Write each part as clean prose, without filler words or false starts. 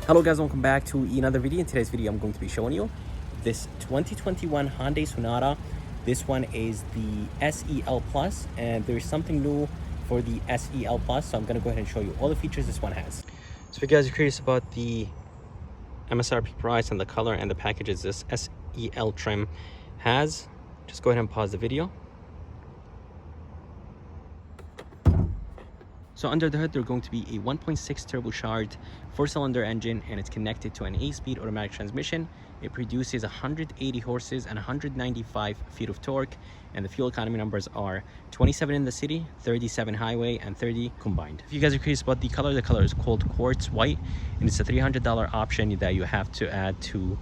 Hello guys, welcome back to another video. In today's video I'm going to be showing you this 2021 Hyundai Sonata. This one is the SEL Plus, and there's something new for the SEL Plus, so I'm going to go ahead and show you all the features this one has. So if you guys are curious about the MSRP price and the color and the packages this SEL trim has, just go ahead and pause the video. So under the hood, they're going to be a 1.6 turbocharged 4-cylinder engine, and it's connected to an 8-speed automatic transmission. It produces 180 horses and 195 feet of torque, and the fuel economy numbers are 27 in the city, 37 highway, and 30 combined. If you guys are curious about the color is called Quartz White, and it's a $300 option that you have to add to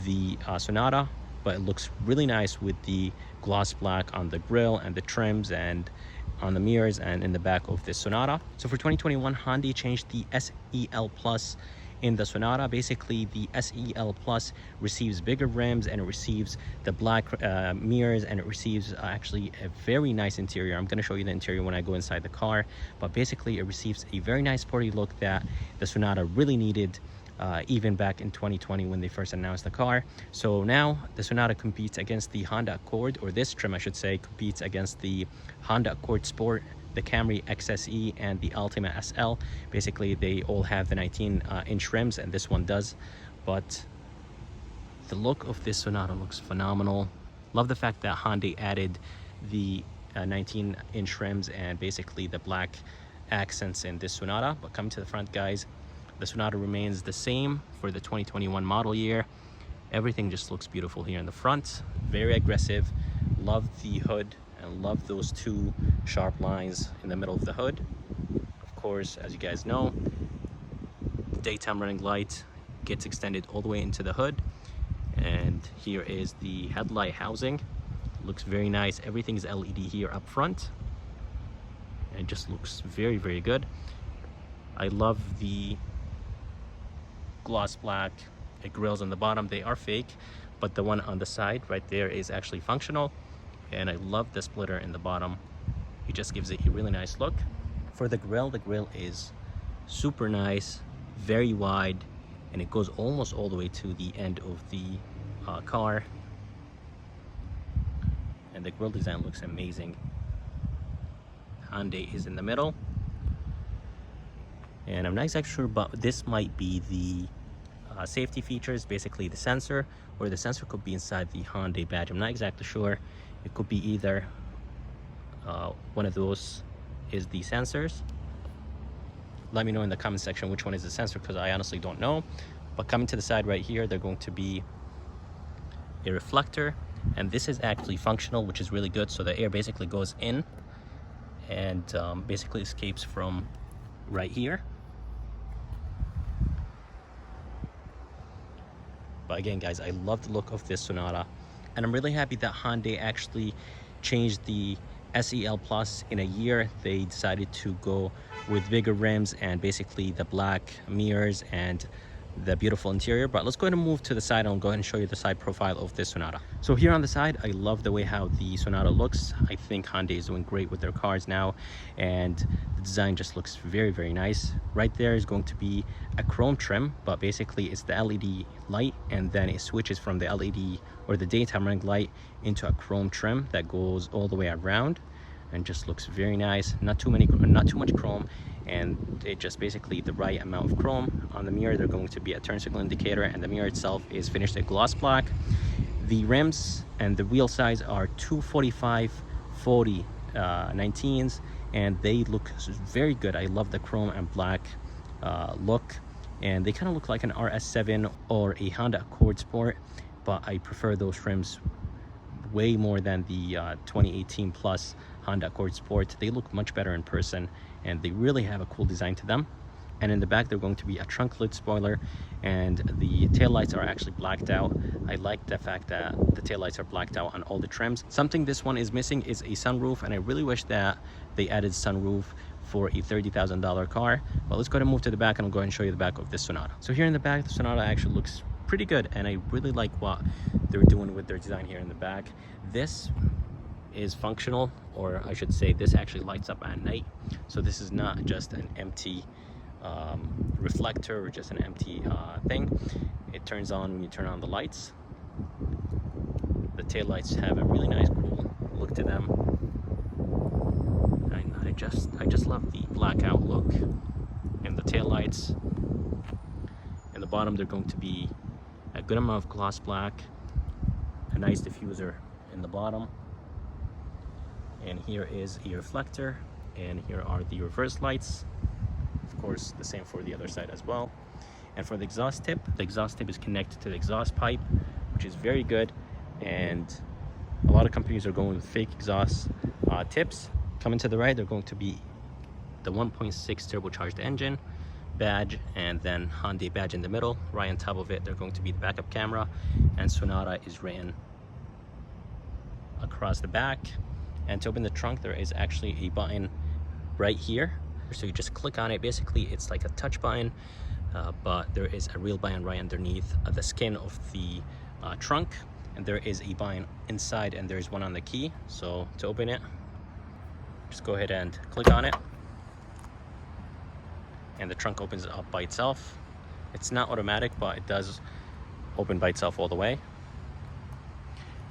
the Sonata, but it looks really nice with the gloss black on the grille and the trims and on the mirrors and in the back of this Sonata. So for 2021, Hyundai changed the SEL Plus in the Sonata. Basically, the SEL Plus receives bigger rims, and it receives the black mirrors, and it receives actually a very nice interior. I'm going to show you the interior when I go inside the car, but basically it receives a very nice sporty look that the Sonata really needed even back in 2020 when they first announced the car. So now the Sonata competes against the Honda Accord, or this trim I should say competes against the Honda Accord Sport, the Camry XSE, and the Altima SL. Basically they all have the 19-inch rims, and this one does, but the look of this Sonata looks phenomenal. Love the fact that Hyundai added the 19-inch rims and basically the black accents in this Sonata. But coming to the front, guys, the Sonata remains the same for the 2021 model year. Everything just looks beautiful here in the front. Very aggressive. Love the hood and love those two sharp lines in the middle of the hood. Of course, as you guys know, the daytime running light gets extended all the way into the hood. And here is the headlight housing. Looks very nice. Everything's LED here up front. And it just looks very, very good. I love the gloss black grills on the bottom. They are fake, but the one on the side right there is actually functional, and I love the splitter in the bottom. It just gives it a really nice look. For the grill is super nice, very wide, and it goes almost all the way to the end of the car, and the grill design looks amazing. Hyundai is in the middle, and I'm not exactly sure, but this might be the safety features, basically the sensor, or the sensor could be inside the Hyundai badge. I'm not exactly sure. It could be either one of those is the sensors. Let me know in the comment section which one is the sensor, because I honestly don't know. But coming to the side right here, they're going to be a reflector, and this is actually functional, which is really good. So the air basically goes in and basically escapes from right here. But again, guys, I love the look of this Sonata, and I'm really happy that Hyundai actually changed the SEL Plus in a year. They decided to go with bigger rims and basically the black mirrors and the beautiful interior. But let's go ahead and move to the side, and I'll go ahead and show you the side profile of this Sonata. So here on the side, I love the way how the Sonata looks. I think Hyundai is doing great with their cars now, and the design just looks very, very nice. Right there is going to be a chrome trim, but basically it's the LED light, and then it switches from the LED or the daytime running light into a chrome trim that goes all the way around, and just looks very nice. Not too much chrome, and it just basically the right amount of chrome. On the mirror, they're going to be a turn signal indicator, and the mirror itself is finished in gloss black. The rims and the wheel size are 245/40 19s, and they look very good. I love the chrome and black look, and they kind of look like an RS7 or a Honda Accord Sport, but I prefer those rims way more than the 2018 plus Honda Accord Sport. They look much better in person, and they really have a cool design to them. And in the back, they're going to be a trunk lid spoiler, and the taillights are actually blacked out. I like the fact that the taillights are blacked out on all the trims. Something this one is missing is a sunroof, and I really wish that they added sunroof for a $30,000 car. But let's go ahead and move to the back, and I'll go ahead and show you the back of this Sonata. So here in the back, the Sonata actually looks pretty good, and I really like what they're doing with their design here in the back. This is functional, or I should say this actually lights up at night, so this is not just an empty reflector or just an empty thing. It turns on when you turn on the lights. The tail lights have a really nice cool look to them. I just love the blackout look in the tail lights. In the bottom, they're going to be a good amount of gloss black, a nice diffuser in the bottom, and here is a reflector, and here are the reverse lights. Of course, the same for the other side as well. And for the exhaust tip is connected to the exhaust pipe, which is very good. And a lot of companies are going with fake exhaust tips. Coming to the right, they're going to be the 1.6 turbocharged engine badge, and then Hyundai badge in the middle. Right on top of it, they're going to be the backup camera, and Sonata is written across the back. And to open the trunk, there is actually a button right here, so you just click on it. Basically, it's like a touch button, but there is a real button right underneath the skin of the trunk, and there is a button inside, and there's one on the key. So to open it, just go ahead and click on it, and the trunk opens up by itself. It's not automatic, but it does open by itself all the way.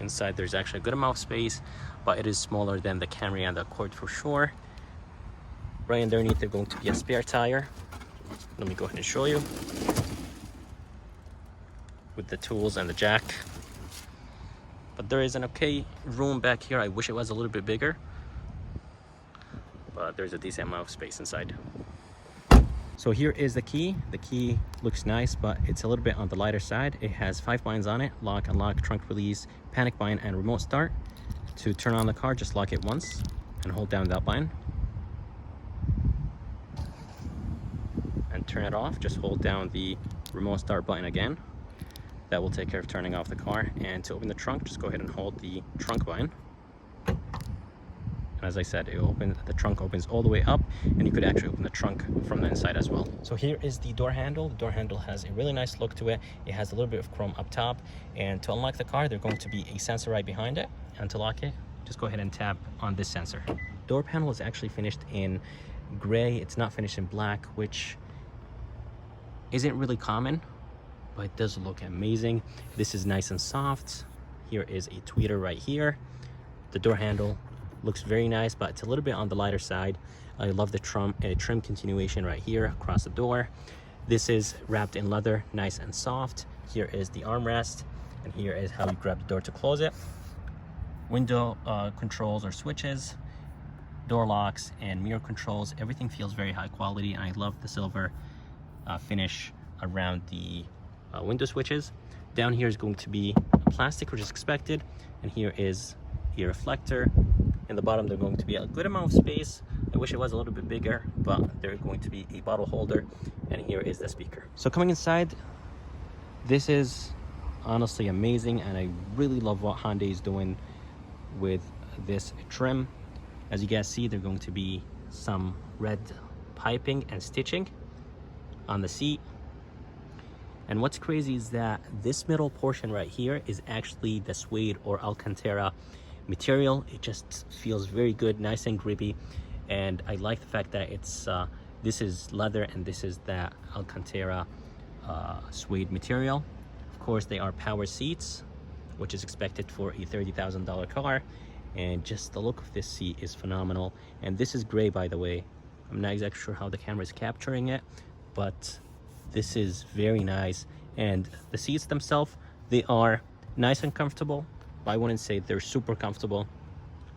Inside, there's actually a good amount of space, but it is smaller than the Camry and the Accord for sure. Right underneath, there's going to be a spare tire. Let me go ahead and show you, with the tools and the jack. But there is an okay room back here. I wish it was a little bit bigger, but there's a decent amount of space inside. So here is the key. The key looks nice, but it's a little bit on the lighter side. It has 5 buttons on it: lock, unlock, trunk release, panic button, and remote start. To turn on the car, just lock it once and hold down that button. And turn it off, just hold down the remote start button again. That will take care of turning off the car. And to open the trunk, just go ahead and hold the trunk button. And as I said, the trunk opens all the way up, and you could actually open the trunk from the inside as well. So here is the door handle. The door handle has a really nice look to it. It has a little bit of chrome up top. And to unlock the car, there's going to be a sensor right behind it. And to lock it, just go ahead and tap on this sensor. Door panel is actually finished in gray. It's not finished in black, which isn't really common, but it does look amazing. This is nice and soft. Here is a tweeter right here. The door handle looks very nice, but it's a little bit on the lighter side. I love the trim continuation right here across the door. This is wrapped in leather, nice and soft. Here is the armrest, and here is how you grab the door to close it. Window controls or switches, door locks, and mirror controls. Everything feels very high quality, and I love the silver finish around the window switches. Down here is going to be plastic, which is expected, and here is a reflector. In the bottom, there's going to be a good amount of space. I wish it was a little bit bigger, but there's going to be a bottle holder, and here is the speaker. So coming inside, this is honestly amazing, and I really love what Hyundai is doing with this trim. As you guys see, there's going to be some red piping and stitching on the seat. And what's crazy is that this middle portion right here is actually the suede or Alcantara material. It just feels very good, nice and grippy, and I like the fact that it's this is leather and this is that Alcantara suede material. Of course, they are power seats, which is expected for a $30,000 car, and just the look of this seat is phenomenal. And this is gray, by the way. I'm not exactly sure how the camera is capturing it, but this is very nice. And the seats themselves, they are nice and comfortable, but I wouldn't say they're super comfortable.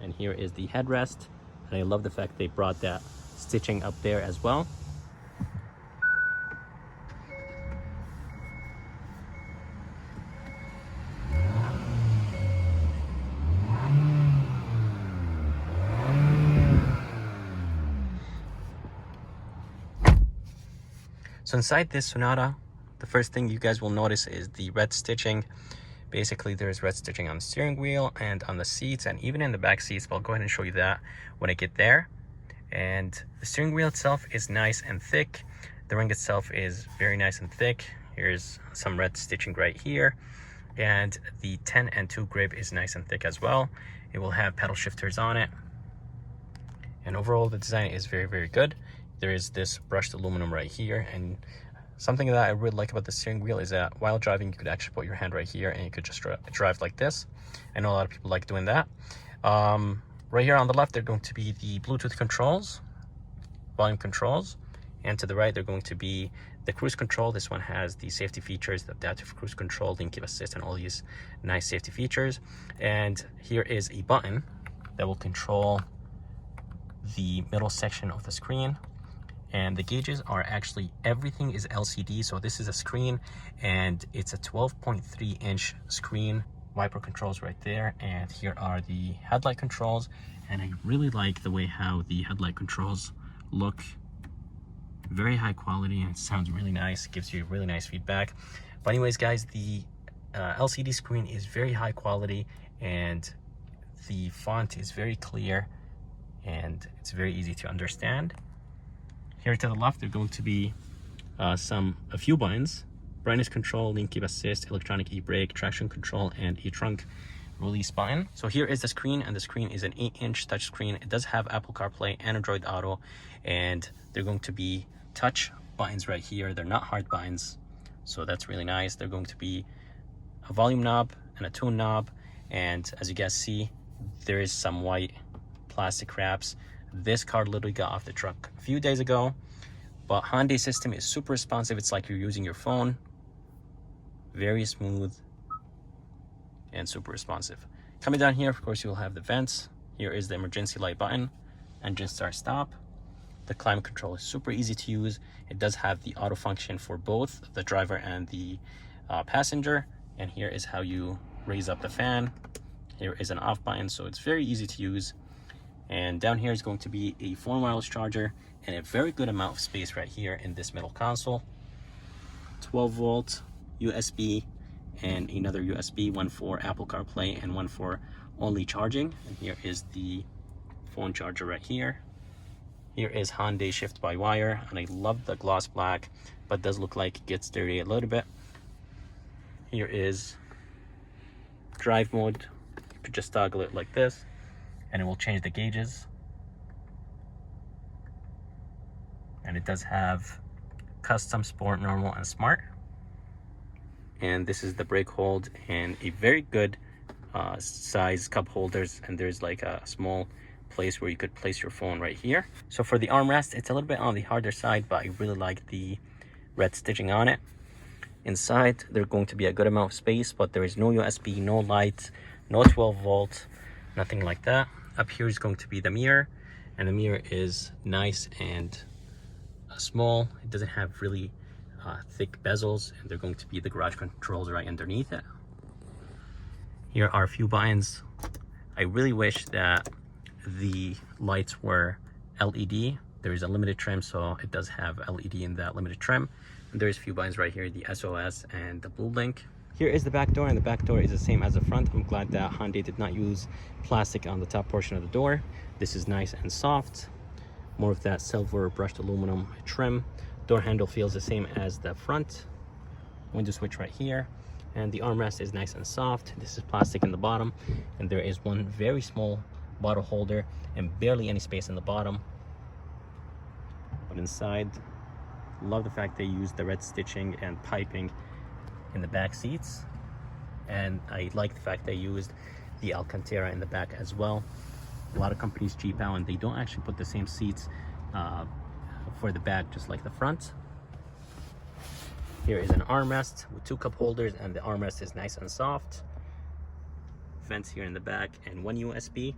And here is the headrest, and I love the fact they brought that stitching up there as well. So inside this Sonata, the first thing you guys will notice is the red stitching. Basically, there's red stitching on the steering wheel and on the seats, and even in the back seats, but I'll go ahead and show you that when I get there. And the steering wheel itself is nice and thick. The ring itself is very nice and thick. Here's some red stitching right here. And the 10 and 2 grip is nice and thick as well. It will have pedal shifters on it. And overall, the design is very, very good. there is this brushed aluminum right here. And something that I really like about the steering wheel is that while driving, you could actually put your hand right here and you could just drive like this. I know a lot of people like doing that. Right here on the left, they're going to be the Bluetooth controls, volume controls, and to the right, they're going to be the cruise control. This one has the safety features, the adaptive cruise control, lane keep assist, and all these nice safety features. And here is a button that will control the middle section of the screen. And the gauges are actually, everything is LCD. So this is a screen and it's a 12.3 inch screen. Wiper controls right there, and here are the headlight controls. And I really like the way how the headlight controls look. Very high quality, and it sounds really nice. It gives you really nice feedback. But anyways, guys, the LCD screen is very high quality, and the font is very clear, and it's very easy to understand. Here to the left, there are going to be a few buttons: brightness control, lane keep assist, electronic e-brake, traction control, and e-trunk release button. So here is the screen, and the screen is an 8-inch touch screen. It does have Apple CarPlay and Android Auto, and they're going to be touch buttons right here. They're not hard buttons, so that's really nice. They're going to be a volume knob and a tune knob, and as you guys see, there is some white plastic wraps. This car literally got off the truck a few days ago, but Hyundai system is super responsive. It's like you're using your phone. Very smooth and super responsive. Coming down here, of course, you'll have the vents. Here is the emergency light button, engine start stop. The climate control is super easy to use. It does have the auto function for both the driver and the passenger. And here is how you raise up the fan. Here is an off button, so it's very easy to use. And down here is going to be a 4 wireless charger and a very good amount of space right here in this middle console. 12 volt USB and another USB, one for Apple CarPlay and one for only charging. And here is the phone charger right here. Here is Hyundai shift by wire, and I love the gloss black, but does look like it gets dirty a little bit. Here is drive mode. You could just toggle it like this and it will change the gauges. And it does have custom, sport, normal, and smart. And this is the brake hold and a very good size cup holders, and there's like a small place where you could place your phone right here. So for the armrest, it's a little bit on the harder side, but I really like the red stitching on it. Inside, there's going to be a good amount of space, but there is no USB, no light, no 12 volt, nothing like that. Up here is going to be the mirror, and the mirror is nice and small. It doesn't have really thick bezels, and they're going to be the garage controls right underneath it. Here are a few buttons. I really wish that the lights were LED. There is a limited trim, so it does have LED in that limited trim. And there's a few buttons right here, the SOS and the blue link. Here is the back door, and the back door is the same as the front. I'm glad that Hyundai did not use plastic on the top portion of the door. This is nice and soft. More of that silver brushed aluminum trim. Door handle feels the same as the front. Window switch right here. And the armrest is nice and soft. This is plastic in the bottom. And there is one very small bottle holder and barely any space in the bottom. But inside, love the fact they used the red stitching and piping in the back seats. And I like the fact they used the Alcantara in the back as well. A lot of companies cheap out and they don't actually put the same seats for the back, just like the front. Here is an armrest with 2 cup holders, and the armrest is nice and soft. Vents here in the back and 1 USB.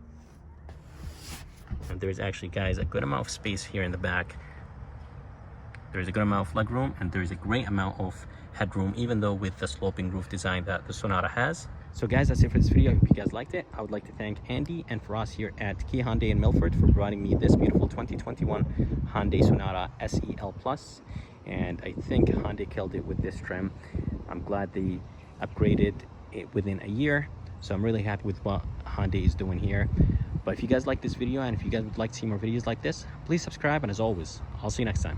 And there's actually, guys, a good amount of space here in the back. There's a good amount of leg room, and there's a great amount of headroom, even though with the sloping roof design that the Sonata has. So guys, that's it for this video. I hope you guys liked it. I would like to thank Andy and Firas here at Key Hyundai in Milford for providing me this beautiful 2021 Hyundai Sonata SEL Plus. And I think Hyundai killed it with this trim. I'm glad they upgraded it within a year. So I'm really happy with what Hyundai is doing here. But if you guys like this video, and if you guys would like to see more videos like this, please subscribe. And as always, I'll see you next time.